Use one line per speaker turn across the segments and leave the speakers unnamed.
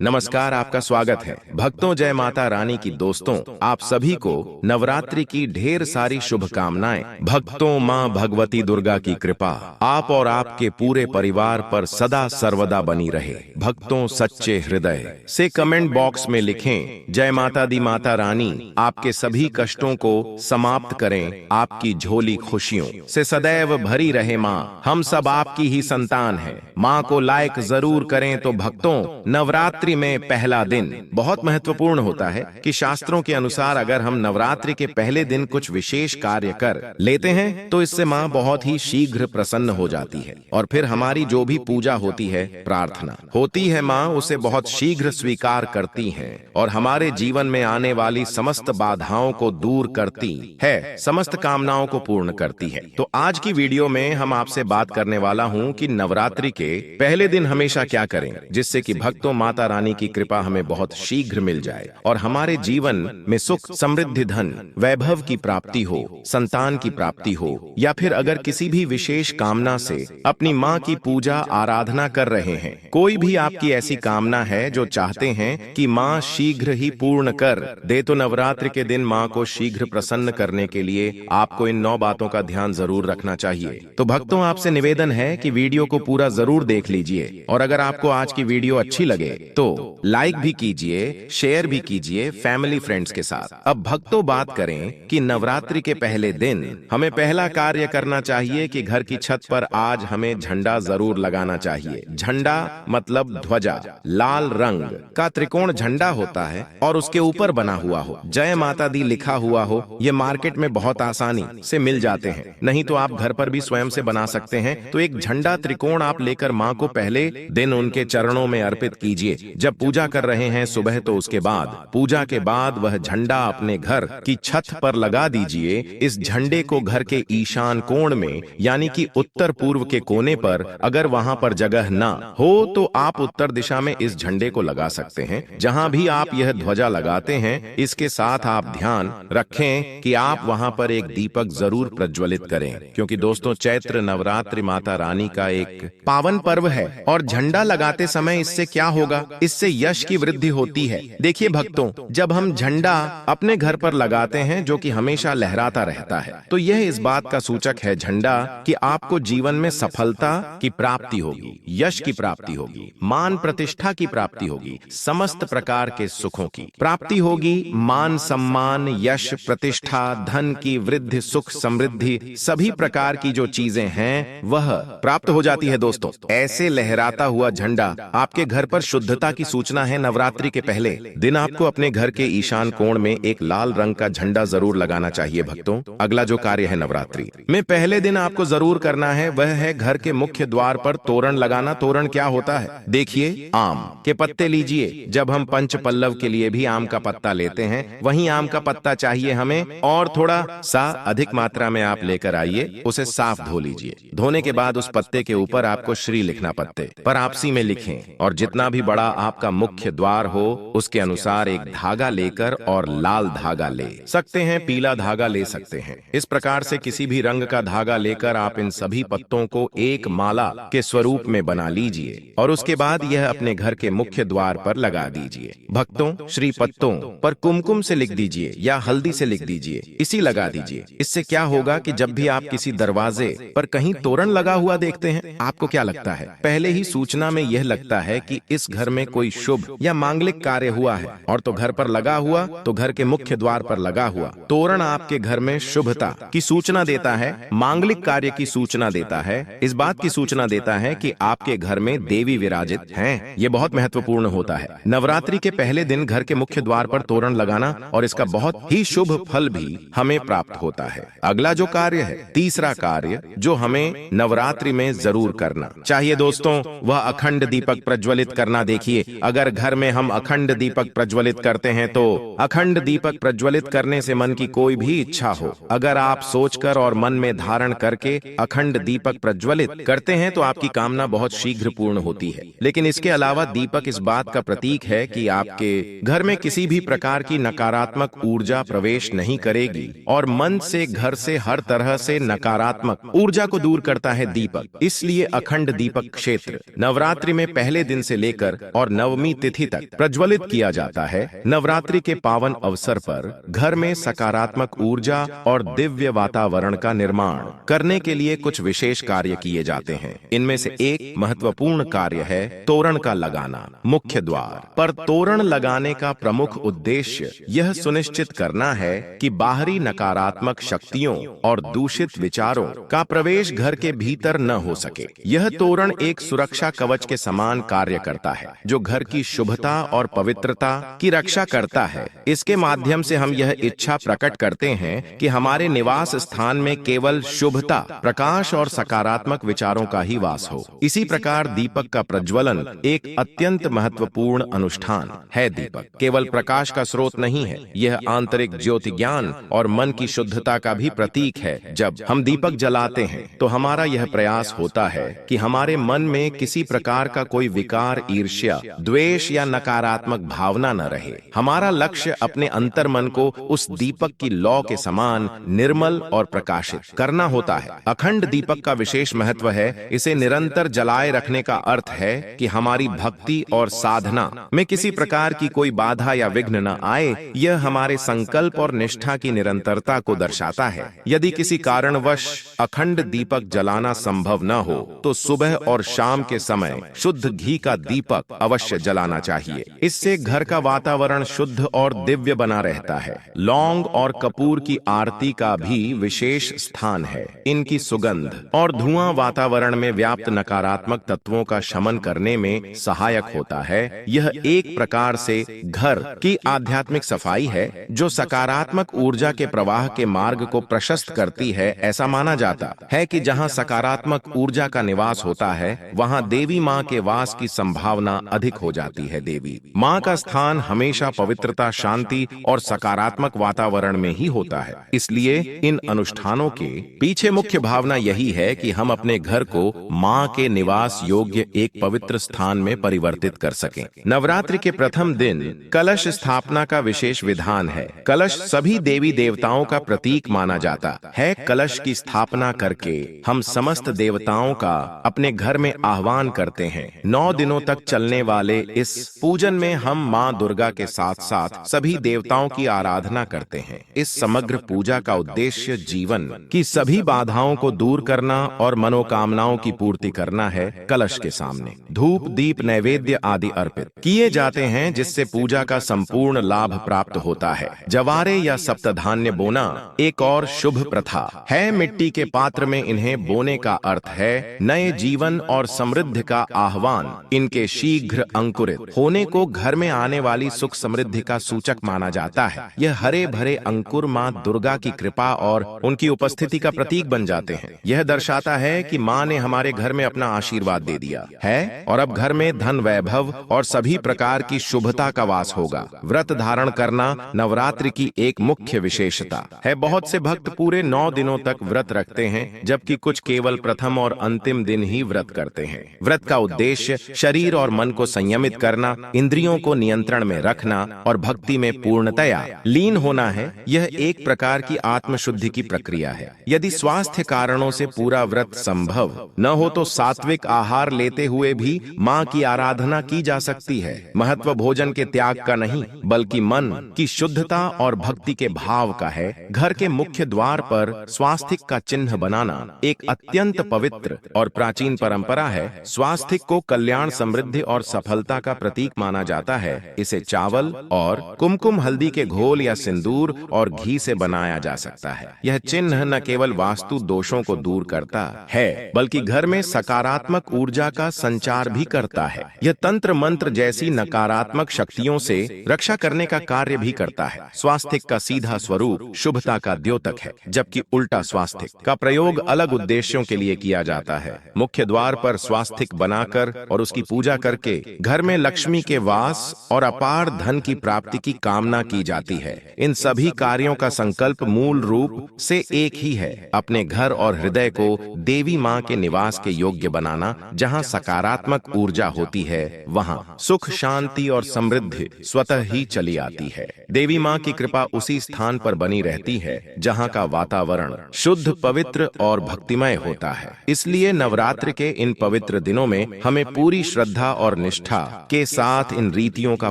नमस्कार, आपका स्वागत है। भक्तों, जय माता रानी की दोस्तों, आप सभी को नवरात्रि की ढेर सारी शुभकामनाएं। भक्तों, मां भगवती दुर्गा की कृपा आप और आपके पूरे परिवार पर सदा सर्वदा बनी रहे। भक्तों, सच्चे हृदय से कमेंट बॉक्स में लिखें, जय माता दी माता रानी आपके सभी कष्टों को समाप्त करें, आपकी झोली खुशियों से सदैव भरी रहे। मां, हम सब आपकी ही संतान हैं। मां को लाइक जरूर करें। तो भक्तों, नवरात्रि में पहला दिन बहुत महत्वपूर्ण होता है कि शास्त्रों के अनुसार अगर हम नवरात्रि के पहले दिन कुछ विशेष कार्य कर लेते हैं तो इससे मां बहुत ही शीघ्र प्रसन्न हो जाती है और फिर हमारी जो भी पूजा होती है, प्रार्थना होती है, मां उसे बहुत शीघ्र स्वीकार करती हैं और हमारे जीवन में आने वाली समस्त बाधाओं को दूर करती है, समस्त कामनाओं को पूर्ण करती है। तो आज की वीडियो में हम आपसे बात करने वाला हूं कि नवरात्रि के पहले दिन हमेशा क्या करें जिससे कि भक्तों माता रानी की कृपा हमें बहुत शीघ्र मिल जाए और हमारे जीवन में सुख, समृद्धि, धन, वैभव की प्राप्ति हो, संतान की प्राप्ति हो, या फिर अगर किसी भी विशेष कामना से अपनी मां की पूजा आराधना कर रहे हैं, कोई भी आपकी ऐसी कामना है जो चाहते हैं कि मां शीघ्र ही पूर्ण कर दे, तो नवरात्रि के दिन मां को शीघ्र प्रसन्न करने के लिए आपको इन 9 बातों का ध्यान जरूर रखना चाहिए। तो भक्तों, आपसे निवेदन है कि वीडियो को पूरा जरूर देख लीजिए और अगर आपको आज की वीडियो अच्छी लगे तो लाइक भी कीजिए, शेयर भी कीजिए फैमिली फ्रेंड्स के साथ। अब भक्तों, बात करें कि नवरात्रि के पहले दिन हमें पहला कार्य करना चाहिए कि घर की छत पर आज हमें झंडा जरूर लगाना चाहिए। झंडा मतलब ध्वजा, लाल रंग का त्रिकोण झंडा होता है और उसके ऊपर बना हुआ हो, जय माता दी लिखा हुआ हो। ये मार्केट में बहुत आसानी से मिल जाते हैं, नहीं तो आप घर पर भी स्वयं से बना सकते हैं। तो एक झंडा त्रिकोण आप लेकर मां को पहले दिन उनके चरणों में अर्पित कीजिए। जब पूजा कर रहे हैं सुबह, तो उसके बाद पूजा के बाद वह झंडा अपने घर की छत पर लगा दीजिए। इस झंडे को घर के ईशान कोण में यानी कि उत्तर पूर्व के कोने पर, अगर वहां पर जगह ना हो तो आप उत्तर दिशा में इस झंडे को लगा सकते हैं। जहां भी आप यह ध्वजा लगाते हैं, इसके साथ आप ध्यान रखें कि आप वहां पर एक दीपक जरूर प्रज्वलित करें, क्योंकि दोस्तों चैत्र नवरात्रि माता रानी का एक पावन पर्व है और झंडा लगाते समय इससे क्या होगा, इससे यश की वृद्धि होती है। देखिए भक्तों, जब हम झंडा अपने घर पर लगाते हैं जो कि हमेशा लहराता रहता है, तो यह इस बात का सूचक है झंडा कि आपको जीवन में सफलता की प्राप्ति होगी, यश की प्राप्ति होगी, मान प्रतिष्ठा की प्राप्ति होगी, समस्त प्रकार के सुखों की प्राप्ति होगी। मान सम्मान, यश, प्रतिष्ठा, धन की वृद्धि, सुख, समृद्धि, सभी प्रकार की जो चीजें हैं वह प्राप्त हो जाती है। दोस्तों, ऐसे लहराता हुआ झंडा आपके घर पर शुद्धता की सूचना है। नवरात्रि के पहले दिन आपको अपने घर के ईशान कोण में एक लाल रंग का झंडा जरूर लगाना चाहिए। भक्तों, अगला जो कार्य है नवरात्रि में पहले दिन आपको जरूर करना है वह है घर के मुख्य द्वार पर तोरण लगाना। तोरण क्या होता है? देखिए, आम के पत्ते लीजिए। जब हम पंच पल्लव के लिए भी आम का पत्ता लेते हैं, वहीं आम का पत्ता चाहिए हमें और थोड़ा सा अधिक मात्रा में आप लेकर आइए। उसे साफ धो लीजिए। धोने के बाद उस पत्ते के ऊपर आपको श्री लिखना, पत्ते पर आपसी में लिखें और जितना भी बड़ा आपका मुख्य द्वार हो उसके अनुसार एक धागा लेकर, और लाल धागा ले सकते हैं, पीला धागा ले सकते हैं। इस प्रकार से किसी भी रंग का धागा लेकर आप इन सभी पत्तों को एक माला के स्वरूप में बना लीजिए और उसके बाद यह अपने घर के मुख्य द्वार पर लगा दीजिए। भक्तों, श्री पत्तों पर कुमकुम से लिख दीजिए या हल्दी से लिख दीजिए, इसी लगा दीजिए। इससे क्या होगा कि जब भी आप किसी दरवाजे पर कहीं तोरण लगा हुआ देखते हैं, आपको क्या लगता है? पहले ही सूचना में यह लगता है कि इस घर में कोई शुभ या मांगलिक कार्य हुआ है। और तो घर पर लगा हुआ, तो घर के मुख्य द्वार पर लगा हुआ तोरण आपके घर में शुभता की सूचना देता है, मांगलिक कार्य की सूचना देता है, इस बात की सूचना देता है कि आपके घर में देवी विराजित हैं। ये बहुत महत्वपूर्ण होता है। नवरात्रि के पहले दिन घर के मुख्य द्वार पर तोरण लगाना और इसका बहुत ही शुभ फल भी हमें प्राप्त होता है। अगला जो कार्य है, तीसरा कार्य जो हमें नवरात्रि में जरूर करना चाहिए दोस्तों, वह अखंड दीपक प्रज्वलित करना। देखिए, अगर घर में हम अखंड दीपक प्रज्वलित करते हैं तो अखंड दीपक प्रज्वलित करने से मन की कोई भी इच्छा हो, अगर आप सोचकर और मन में धारण करके अखंड दीपक प्रज्वलित करते हैं तो आपकी कामना बहुत शीघ्र पूर्ण होती है। लेकिन इसके अलावा दीपक इस बात का प्रतीक है कि आपके घर में किसी भी प्रकार की नकारात्मक ऊर्जा प्रवेश नहीं करेगी और मन से, घर से हर तरह से नकारात्मक ऊर्जा को दूर करता है दीपक। इसलिए अखंड दीपक क्षेत्र नवरात्रि में पहले दिन से लेकर और और नवमी तिथि तक प्रज्वलित किया जाता है। नवरात्रि के पावन अवसर पर घर में सकारात्मक ऊर्जा और दिव्य वातावरण का निर्माण करने के लिए कुछ विशेष कार्य किए जाते हैं। इनमें से एक महत्वपूर्ण कार्य है तोरण का लगाना। मुख्य द्वार पर तोरण लगाने का प्रमुख उद्देश्य यह सुनिश्चित करना है कि बाहरी नकारात्मक शक्तियों और दूषित विचारों का प्रवेश घर के भीतर न हो सके। यह तोरण एक सुरक्षा कवच के समान कार्य करता है, जो घर की शुभता और पवित्रता की रक्षा करता है। इसके माध्यम से हम यह इच्छा प्रकट करते हैं कि हमारे निवास स्थान में केवल शुभता, प्रकाश और सकारात्मक विचारों का ही वास हो। इसी प्रकार दीपक का प्रज्वलन एक अत्यंत महत्वपूर्ण अनुष्ठान है। दीपक केवल प्रकाश का स्रोत नहीं है, यह आंतरिक ज्योति ज्ञान और मन की शुद्धता का भी प्रतीक है। जब हम दीपक जलाते हैं तो हमारा यह प्रयास होता है कि हमारे मन में किसी प्रकार का कोई विकार, ईर्ष्या, द्वेष या नकारात्मक भावना न रहे। हमारा लक्ष्य अपने अंतर्मन को उस दीपक की लौ के समान निर्मल और प्रकाशित करना होता है। अखंड दीपक का विशेष महत्व है। इसे निरंतर जलाए रखने का अर्थ है कि हमारी भक्ति और साधना में किसी प्रकार की कोई बाधा या विघ्न न आए। यह हमारे संकल्प और निष्ठा की निरंतरता को दर्शाता है। यदि किसी कारणवश अखंड दीपक जलाना संभव न हो तो सुबह और शाम के समय शुद्ध घी का दीपक अवश्य जलाना चाहिए। इससे घर का वातावरण शुद्ध और दिव्य बना रहता है। लौंग और कपूर की आरती का भी विशेष स्थान है। इनकी सुगंध और धुआं वातावरण में व्याप्त नकारात्मक तत्वों का शमन करने में सहायक होता है। यह एक प्रकार से घर की आध्यात्मिक सफाई है, जो सकारात्मक ऊर्जा के प्रवाह के मार्ग को प्रशस्त करती है। ऐसा माना जाता है कि जहां सकारात्मक ऊर्जा का निवास होता है, वहां देवी मां के वास की संभावना अधिक हो जाती है। देवी मां का स्थान हमेशा पवित्रता, शांति और सकारात्मक वातावरण में ही होता है। इसलिए इन अनुष्ठानों के पीछे मुख्य भावना यही है कि हम अपने घर को मां के निवास योग्य एक पवित्र स्थान में परिवर्तित कर सकें। नवरात्रि के प्रथम दिन कलश स्थापना का विशेष विधान है। कलश सभी देवी देवताओं का प्रतीक माना जाता है। कलश की स्थापना करके हम समस्त देवताओं का अपने घर में आह्वान करते हैं। 9 दिनों तक चलने वाले इस पूजन में हम मां दुर्गा के साथ साथ सभी देवताओं की आराधना करते हैं। इस समग्र पूजा का उद्देश्य जीवन की सभी बाधाओं को दूर करना और मनोकामनाओं की पूर्ति करना है। कलश के सामने धूप, दीप, नैवेद्य आदि अर्पित किए जाते हैं, जिससे पूजा का संपूर्ण लाभ प्राप्त होता है। जवारे या सप्तधान्य बोना एक और शुभ प्रथा है। मिट्टी के पात्र में इन्हें बोने का अर्थ है नए जीवन और समृद्धि का आह्वान। इनके शीघ्र अंकुरित होने को घर में आने वाली सुख समृद्धि का सूचक माना जाता है। यह हरे भरे अंकुर मां दुर्गा की कृपा और उनकी उपस्थिति का प्रतीक बन जाते हैं। यह दर्शाता है कि मां ने हमारे घर में अपना आशीर्वाद दे दिया है और अब घर में धन, वैभव और सभी प्रकार की शुभता का वास होगा। व्रत धारण करना नवरात्रि की एक मुख्य विशेषता है। बहुत से भक्त पूरे 9 दिनों तक व्रत रखते हैं, जबकि कुछ केवल प्रथम और अंतिम दिन ही व्रत करते हैं। व्रत का उद्देश्य शरीर और मन को संयमित करना, इंद्रियों को नियंत्रण में रखना और भक्ति में पूर्णतया लीन होना है। यह एक प्रकार की आत्मशुद्धि की प्रक्रिया है। यदि स्वास्थ्य कारणों से पूरा व्रत संभव न हो तो सात्विक आहार लेते हुए भी मां की आराधना की जा सकती है। महत्व भोजन के त्याग का नहीं, बल्कि मन की शुद्धता और भक्ति के भाव का है। घर के मुख्य द्वार पर स्वास्तिक का चिन्ह बनाना एक अत्यंत पवित्र और प्राचीन परंपरा है। स्वास्तिक को कल्याण, समृद्धि और सफलता का प्रतीक माना जाता है। इसे चावल और कुमकुम, हल्दी के घोल या सिंदूर और घी से बनाया जा सकता है। यह चिन्ह न केवल वास्तु दोषों को दूर करता है, बल्कि घर में सकारात्मक ऊर्जा का संचार भी करता है। यह तंत्र मंत्र जैसी नकारात्मक शक्तियों से रक्षा करने का कार्य भी करता है। स्वास्तिक का सीधा स्वरूप शुभता का द्योतक है, जबकि उल्टा स्वास्तिक का प्रयोग अलग उद्देश्यों के लिए किया जाता है। मुख्य द्वार पर स्वास्तिक बनाकर और उसकी पूजा करके घर में लक्ष्मी के वास और अपार धन की प्राप्ति की कामना की जाती है। इन सभी कार्यों का संकल्प मूल रूप से एक ही है, अपने घर और हृदय को देवी मां के निवास के योग्य बनाना। जहां सकारात्मक ऊर्जा होती है, वहां सुख, शांति और समृद्धि स्वतः ही चली आती है। देवी मां की कृपा उसी स्थान पर बनी रहती है जहां का वातावरण शुद्ध, पवित्र और भक्तिमय होता है। इसलिए नवरात्रि के इन पवित्र दिनों में हमें पूरी श्रद्धा और निष्ठा के साथ इन रीतियों का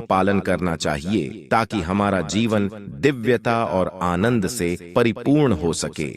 पालन करना चाहिए ताकि हमारा जीवन दिव्यता और आनंद से परिपूर्ण हो सके।